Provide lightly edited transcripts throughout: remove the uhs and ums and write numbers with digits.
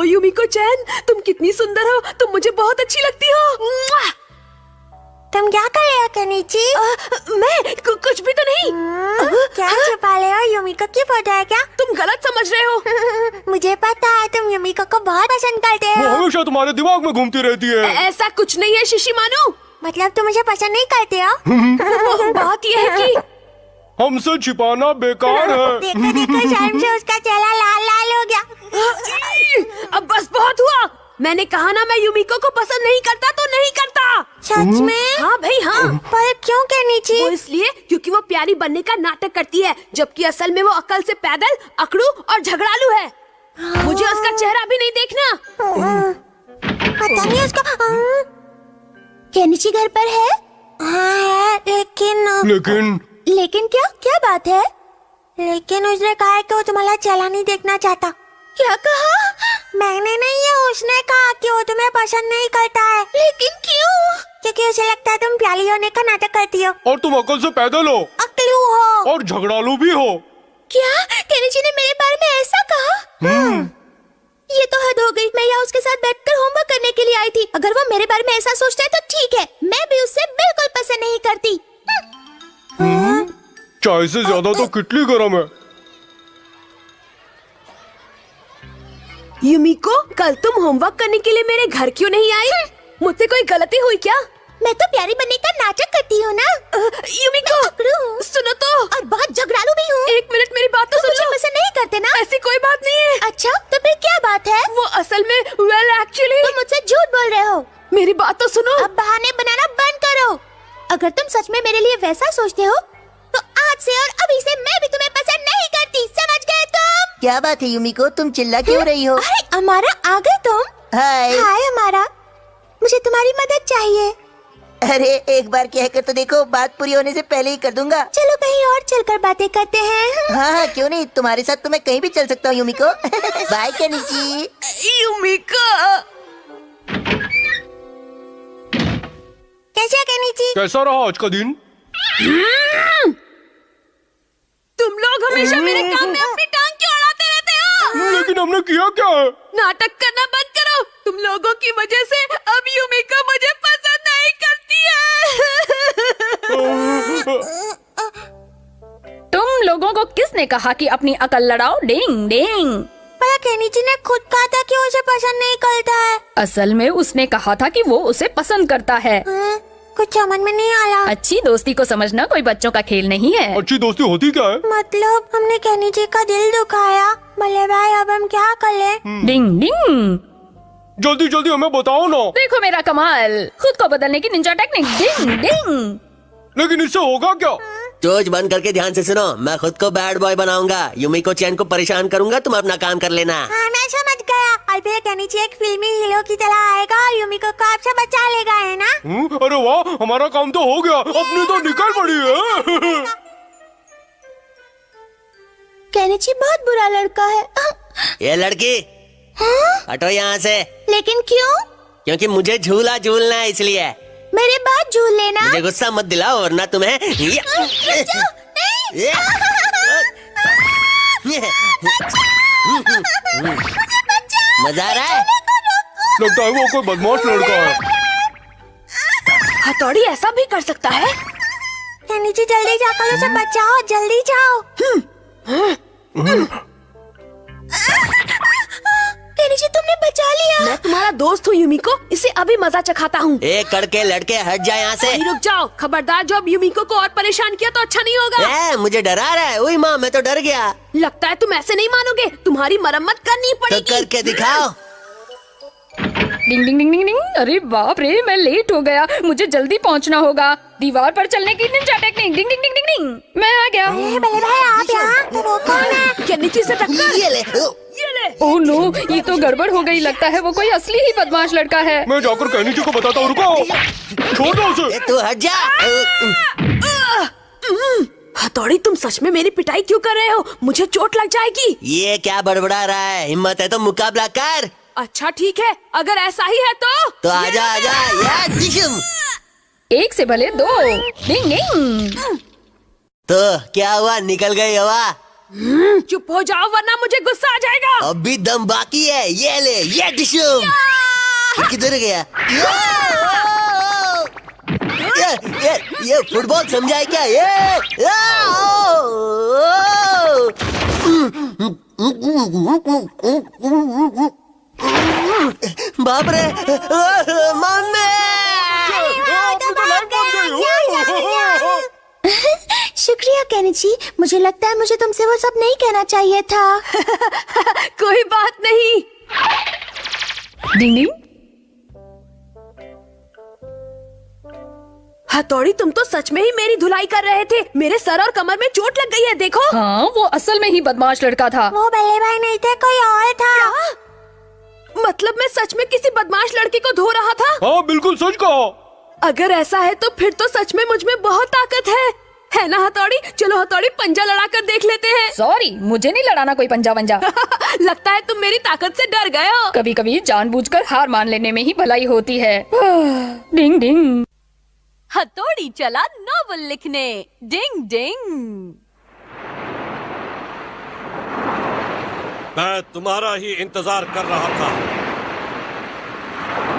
युमिको चैन, तुम कितनी सुंदर हो, तुम मुझे बहुत अच्छी लगती हो। तुम क्या कर रहे हो केनिची? मैं कुछ भी तो नहीं। क्या छुपा रहे हो? युमिको की फोटो है क्या? तुम गलत समझ रहे हो। मुझे पता है तुम युमिको को बहुत पसंद करते वो हो। हमेशा तुम्हारे दिमाग में घूमती रहती है। ऐसा कुछ नहीं है शिशिमानु। मतलब तुम मुझे पसंद नहीं करते हो? बात यह है कि हमसे छिपाना बेकार है। देखते देखते शर्म से उसका चेहरा लाल लाल हो गया। अब बस बहुत हुआ। मैंने कहा ना, मैं युमिको को पसंद नहीं करता तो नहीं करता। सच में? हाँ भाई हाँ। पर क्यों केनिची? वो इसलिए क्योंकि वो प्यारी बनने का नाटक करती है, जबकि असल में वो अकल से पैदल, अकड़ू और झगड़ालू है। मुझे उसका चेहरा भी नहीं देखना। पता नहीं उसका। केनिची घर पर है? हाँ है, लेकिन क्या क्या बात है? लेकिन उसने कहा है कि वो तुम्हारा चेहरा नहीं देखना चाहता। क्या कहा? मैंने नहीं है, उसने कहा कि वो तुम्हें पसंद नहीं करता है। लेकिन क्यों? क्योंकि उसे लगता है तुम प्यारी होने का नाटक करती हो और तुम अकल से पैदल हो, अकलू हो और झगड़ालू भी हो। क्या केनिची ने मेरे बारे में ऐसा कहा? ये तो हद हो गई। मैं यहाँ उसके साथ बैठकर होमवर्क करने के लिए आई थी। अगर वो मेरे बारे में ऐसा सोचता है तो ठीक है, मैं भी उससे बिल्कुल पसंद नहीं करती। चाय से ज्यादा तो कितनी गर्म है। युमिको, कल तुम होमवर्क करने के लिए मेरे घर क्यों नहीं आई? मुझसे कोई गलती हुई क्या? मैं तो प्यारी बनने का नाटक करती हूँ ना। युमिको सुनो तो। और बहुत झगड़ालू भी हूँ। एक मिनट, मेरी बात तो तुम मुझे सुनो। पसंद नहीं करते ना? ऐसी कोई बात नहीं है। अच्छा तो फिर क्या बात है? वो असल में एक्चुअली तुम मुझसे झूठ बोल रहे हो। मेरी बात तो सुनो। अब बहाने बनाना बंद करो। अगर तुम सच में मेरे लिए वैसा सोचते हो तो आज से और अभी से मैं भी तुम्हें पसंद नहीं करती। समझ गए तुम? क्या बात है युमिको, तुम चिल्ला क्यों रही हो? अरे अमारा आ गए तुम? हाय। हाय अमारा, मुझे तुम्हारी मदद चाहिए। अरे एक बार कहकर तो देखो, बात पूरी होने से पहले ही कर दूंगा। चलो कहीं और चलकर बातें करते हैं। हाँ हाँ क्यों नहीं, तुम्हारे साथ तो मैं कहीं भी चल सकता हूँ युमिको। Bye Kenichi. युमिको कैसे केनिची? कैसा रहा आज का दिन? तुम लोग हमेशा मेरे काम में अपनी टांग क्यों अड़ाते रहते हो? लेकिन हमने किया क्या है? नाटक करना बंद करो। तुम लोगों की वजह से अब युमिको मुझे पसंद नहीं करती है। तुम लोगों को किसने कहा कि अपनी अकल लड़ाओ? डिंग डिंग। पर केनिची ने खुद कहा था कि उसे पसंद नहीं करता है। असल में उसने कहा था कि वो उसे पसंद करता है। कुछ समझ में नहीं आया। अच्छी दोस्ती को समझना कोई बच्चों का खेल नहीं है। अच्छी दोस्ती होती क्या है? मतलब हमने केनिची का दिल दुखाया। भले भाई अब हम क्या कर लें? डिंग डिंग। जल्दी जल्दी हमें बताओ ना। देखो मेरा कमाल, खुद को बदलने की निंजा टेक्निक। डिंग डिंग। लेकिन इससे होगा क्या? चोच बंद करके ध्यान से सुनो। मैं खुद को बैड बॉय बनाऊंगा, युमिको चैन को परेशान करूंगा, तुम अपना काम कर लेना। हाँ मैं समझ गया। और फिर केनिची एक फिल्मी हीरो की तरह आएगा और युमिको को आपसे बचा लेगा, है ना? अरे वाह, हमारा काम तो हो गया। अपनी तो निकल पड़ी है। केनिची बहुत बुरा लड़का है। ये लड़की हटो यहाँ से। लेकिन क्यों? क्योंकि मुझे झूला झूलना है इसलिए। मेरे बात झूल लेना। मुझे गुस्सा मत दिलाओ वरना तुम्हें मजा आ रहा है? लगता है वो कोई बदमाश लड़का है। हथौड़ी ऐसा भी कर सकता है? केनिची जल्दी जाकर उसे बचाओ, जल्दी जाओ। केनिची तुमने बचा लिया। मैं तुम्हारा दोस्त हूँ युमिको, इसे अभी मजा चखाता हूँ। एक करके लड़के हट जाए यहाँ से। रुक जाओ, खबरदार। जो अब युमिको को और परेशान किया तो अच्छा नहीं होगा। मुझे डरा रहा है। ओए माँ, मैं तो डर गया। लगता है तुम ऐसे नहीं मानोगे, तुम्हारी मरम्मत करनी तो पड़ेगी। करके दिखाओ। डिंग डिंग डिंग डिंग डिंग। अरे बाप रे, मैं लेट हो गया, मुझे जल्दी पहुंचना होगा। दीवार पर चलने की निंजा टेक्निक। डिंग डिंग डिंग डिंग डिंग। मैं आ गया। बल्ले भाई आप यहाँ? तो वो कौन है? केनिची से टक्कर। ये ले। ये ले। ओह नो, ये तो गड़बड़ हो गई। लगता है वो कोई असली ही बदमाश लड़का है। मैं जाकर केनिची को बताता हूँ। रुको, छोड़ दो उसे। तू हट जा। हथौड़ी, तुम सच में मेरी पिटाई क्यों कर रहे हो? मुझे चोट लग जाएगी। ये क्या बड़बड़ा रहा है? हिम्मत है तो मुकाबला कर। अच्छा ठीक है, अगर ऐसा ही है तो आजा आजा। या जिस्म। एक से भले दो। डिंग डिंग। तो क्या हुआ, निकल गई हवा? चुप हो जाओ वरना मुझे गुस्सा आ जाएगा। अभी दम बाकी है, ये ले, ये डिशुम। किधर गया? ये फुटबॉल समझा है क्या? बाप रे, मम्मी! शुक्रिया केनिची, मुझे लगता है मुझे तुमसे वो सब नहीं कहना चाहिए था। कोई बात नहीं। डिंग डिंग। हथौड़ी, तुम तो सच में ही मेरी धुलाई कर रहे थे। मेरे सर और कमर में चोट लग गई है, देखो। हाँ, वो असल में ही बदमाश लड़का था। वो बल्ले भाई नहीं थे, कोई और था। क्या? मतलब मैं सच में किसी बदमाश लड़के को धो रहा था? हाँ बिल्कुल सच कहा। अगर ऐसा है तो फिर तो सच में मुझ में बहुत ताकत है ना हथौड़ी? चलो हथौड़ी, पंजा लड़ा कर देख लेते हैं। सॉरी, मुझे नहीं लड़ाना कोई पंजा वंजा। लगता है तुम मेरी ताकत से डर गए हो। कभी कभी जानबूझकर हार मान लेने में ही भलाई होती है। डिंग डिंग। हथौड़ी चला नॉवल लिखने। डिंग डिंग। मैं तुम्हारा ही इंतजार कर रहा था।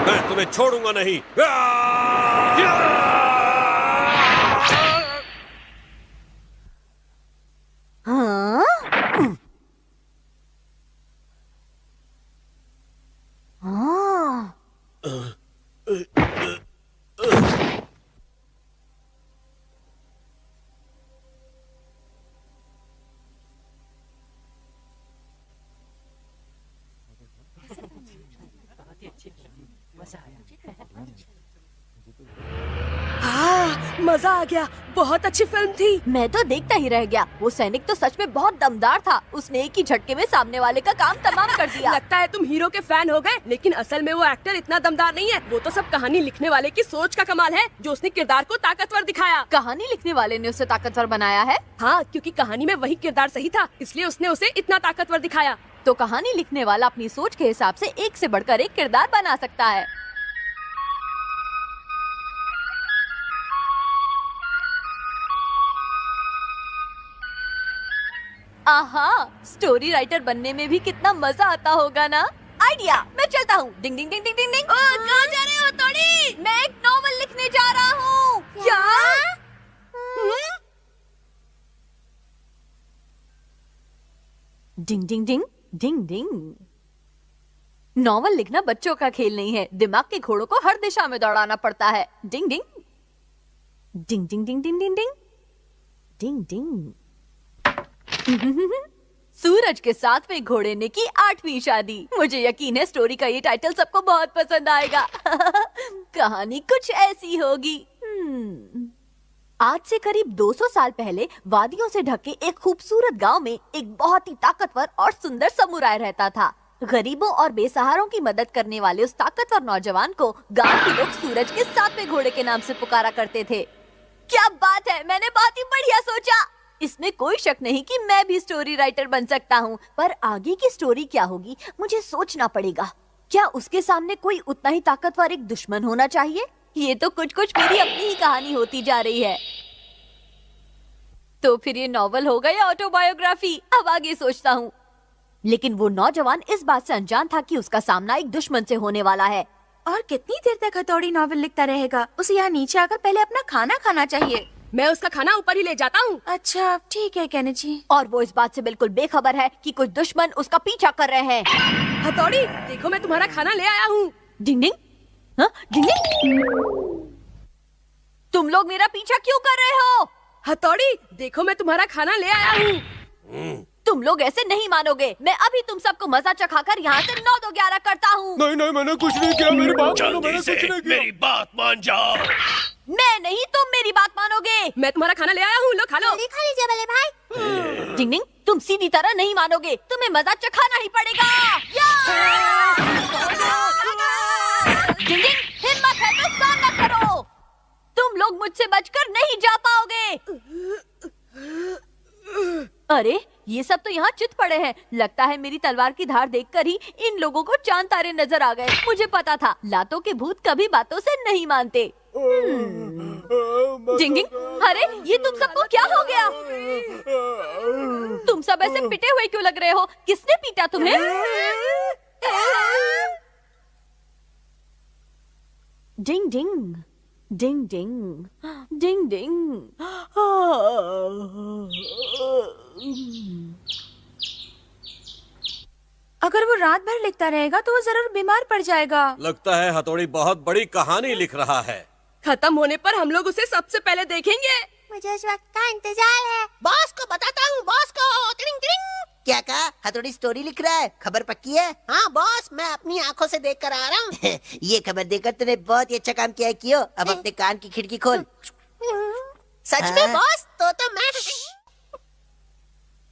मैं तुम्हें छोड़ूंगा नहीं। हाँ? हाँ। मजा आ गया, बहुत अच्छी फिल्म थी। मैं तो देखता ही रह गया। वो सैनिक तो सच में बहुत दमदार था। उसने एक ही झटके में सामने वाले का काम तमाम कर दिया। लगता है तुम हीरो के फैन हो गए, लेकिन असल में वो एक्टर इतना दमदार नहीं है। वो तो सब कहानी लिखने वाले की सोच का कमाल है, जो उसने किरदार को ताकतवर दिखाया। कहानी लिखने वाले ने उसे ताकतवर बनाया है? हाँ, क्योंकि कहानी में वही किरदार सही था, इसलिए उसने उसे इतना ताकतवर दिखाया। तो कहानी लिखने वाला अपनी सोच के हिसाब से एक से बढ़कर एक किरदार बना सकता है। आहा, स्टोरी राइटर बनने में भी कितना मजा आता होगा ना। आइडिया, मैं चलता हूँ। डिंग डिंग डिंग डिंग डिंग डिंग। कहाँ जा रहे हो हथौड़ी? मैं एक नॉवल लिखने जा रहा हूँ। क्या? डिंग डिंग डिंग डिंग डिंग। नॉवल लिखना बच्चों का खेल नहीं है। दिमाग के घोड़ों को हर दिशा में दौड़ाना पड़ता है। डिंग डिंग डिंग डिंग डिंग डिंग डिंग डिंग डिंग डिंग। सूरज के 7वें घोड़े ने की 8वीं शादी। मुझे यकीन है स्टोरी का ये टाइटल सबको बहुत पसंद आएगा। कहानी कुछ ऐसी होगी। आज से करीब 200 साल पहले वादियों से ढके एक खूबसूरत गांव में एक बहुत ही ताकतवर और सुंदर समुराय रहता था। गरीबों और बेसहारों की मदद करने वाले उस ताकतवर नौजवान को गांव के लोग सूरज के 7वें घोड़े के नाम से पुकारा करते थे। क्या बात है, मैंने बहुत ही बढ़िया सोचा। इसमें कोई शक नहीं कि मैं भी स्टोरी राइटर बन सकता हूँ, पर आगे की स्टोरी क्या होगी मुझे सोचना पड़ेगा। क्या उसके सामने कोई उतना ही ताकतवर एक दुश्मन होना चाहिए? ये तो कुछ कुछ मेरी अपनी ही कहानी होती जा रही है। तो फिर ये नॉवल होगा या ऑटोबायोग्राफी? अब आगे सोचता हूँ। लेकिन वो नौजवान इस बात से अनजान था कि उसका सामना एक दुश्मन से होने वाला है। और कितनी देर तक हथौड़ी नॉवल लिखता रहेगा? उसे यहाँ नीचे आकर पहले अपना खाना खाना चाहिए। मैं उसका खाना ऊपर ही ले जाता हूँ। अच्छा ठीक है केनिची। और वो इस बात से बिल्कुल बेखबर है कि कुछ दुश्मन उसका पीछा कर रहे हैं। हथौड़ी, देखो मैं तुम्हारा खाना ले आया हूँ। डिंग डिंग। हाँ, डिंग डिंग। तुम लोग मेरा पीछा क्यों कर रहे हो? हथौड़ी, देखो मैं तुम्हारा खाना ले आया हूँ। तुम लोग ऐसे नहीं मानोगे। मैं अभी तुम सबको मजा चखाकर यहाँ से 9 2 11 करता हूँ। नहीं नहीं, मैंने कुछ नहीं किया। मेरी बात मानो, मैंने जल्दी से कुछ नहीं किया। मेरी बात मान जाओ। मैं नहीं, तुम मेरी बात मानोगे। मैं तुम्हारा खाना ले आया हूँ, लो खा लो। खा लीजिए बल्ले भाई। डिंग डिंग, तुम सीधी तरह नहीं मानोगे। तुम्हें मजा चखाना ही पड़ेगा। डिंग डिंग, हिम्मत है तो सामना करो। तुम लोग मुझसे बचकर नहीं जा पाओगे। अरे ये सब तो यहाँ चित पड़े हैं। लगता है मेरी तलवार की धार देखकर ही इन लोगों को चांद तारे नजर आ गए। मुझे पता था लातों के भूत कभी बातों से नहीं मानते। डिंग डिंग, अरे ये तुम सबको क्या हो गया? तुम सब ऐसे पिटे हुए क्यों लग रहे हो? किसने पीटा तुम्हें? डिंग डिंग, डिंग डिंग, डिंग डिंग। अगर वो रात भर लिखता रहेगा तो वो जरूर बीमार पड़ जाएगा। लगता है हथौड़ी बहुत बड़ी कहानी लिख रहा है। खत्म होने पर हम लोग उसे सबसे पहले देखेंगे। मुझे उस वक्त का इंतजार है। बॉस को बताता हूँ, बॉस को। टिंग टिंग। क्या कहा? हथौड़ी स्टोरी लिख रहा है? खबर पक्की है? हाँ बॉस, मैं अपनी आंखों से देख कर आ रहा हूँ। ये खबर देकर तूने बहुत ही अच्छा काम किया है कियो। अब अपने कान की खिड़की खोल। सच में बॉस? तो मैं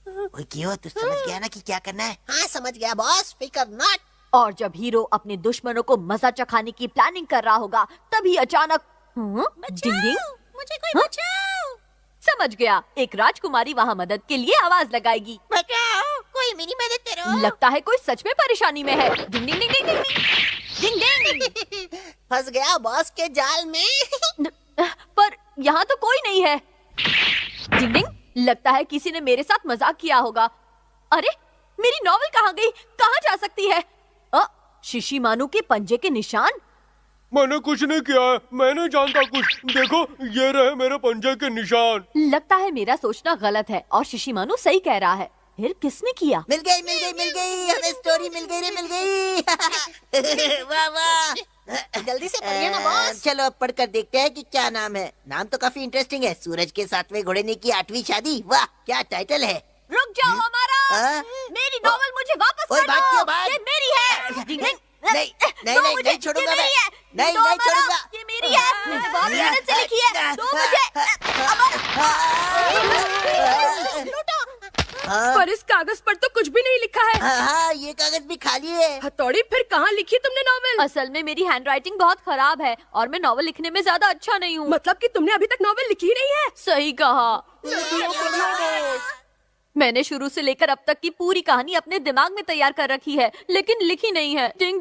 ओए कियो, तू समझ गया ना कि क्या करना है? हाँ समझ गया बॉस, फिकर नॉट। और जब हीरो अपने दुश्मनों को मजा चखाने की प्लानिंग कर रहा होगा, तभी अचानक डिंग डिंग, मुझे कोई बचाओ। समझ गया, एक राजकुमारी वहाँ मदद के लिए आवाज लगाएगी। बचाओ, कोई मेरी मदद करो। लगता है कोई सच में परेशानी में है। डिंग डिंग डिंग डिंग डिंग डिंग डिंग। फंस गया बॉस के जाल में। पर यहाँ तो कोई नहीं है। डिंग डिंग, लगता है किसी ने मेरे साथ मजाक किया होगा। अरे मेरी नॉवेल कहाँ गई? कहाँ जा सकती है? शिशिमानु के पंजे के निशान। मैंने कुछ नहीं किया है, मैं नहीं जानता कुछ। देखो ये रहे मेरे पंजे के निशान। लगता है मेरा सोचना गलत है और शिशिमानु सही कह रहा है। फिर किसने किया? मिल गई मिल गई मिल गई, हमें स्टोरी मिल गई रे, मिल गई। वाह वाह, जल्दी से पढ़िए ना बॉस। चलो अब पढ़कर देखते हैं कि क्या नाम है। नाम तो काफी इंटरेस्टिंग है, सूरज के 7वें घोड़े ने की 8वीं शादी। वाह क्या टाइटल है। रुक जाओ हमारा, मेरी नॉवेल मुझे वापस कर दो। ये मेरी है। डिंग डिंग, नहीं नहीं नहीं नहीं छोड़ूंगा मैं, नहीं नहीं छोड़ूंगा। ये मेरी है, मैंने बहुत मेहनत से लिखी है। दो मुझे। पर इस कागज पर तो कुछ भी नहीं लिखा है। हाँ ये कागज भी खाली है। हथौड़ी, फिर कहाँ लिखी तुमने नॉवेल? असल में मेरी हैंडराइटिंग बहुत खराब है और मैं नॉवेल लिखने में ज्यादा अच्छा नहीं हूँ। मतलब कि तुमने अभी तक नॉवेल लिखी ही नहीं है? सही कहा। मैंने शुरू से लेकर अब तक की पूरी कहानी अपने दिमाग में तैयार कर रखी है, लेकिन लिखी नहीं है। डिंग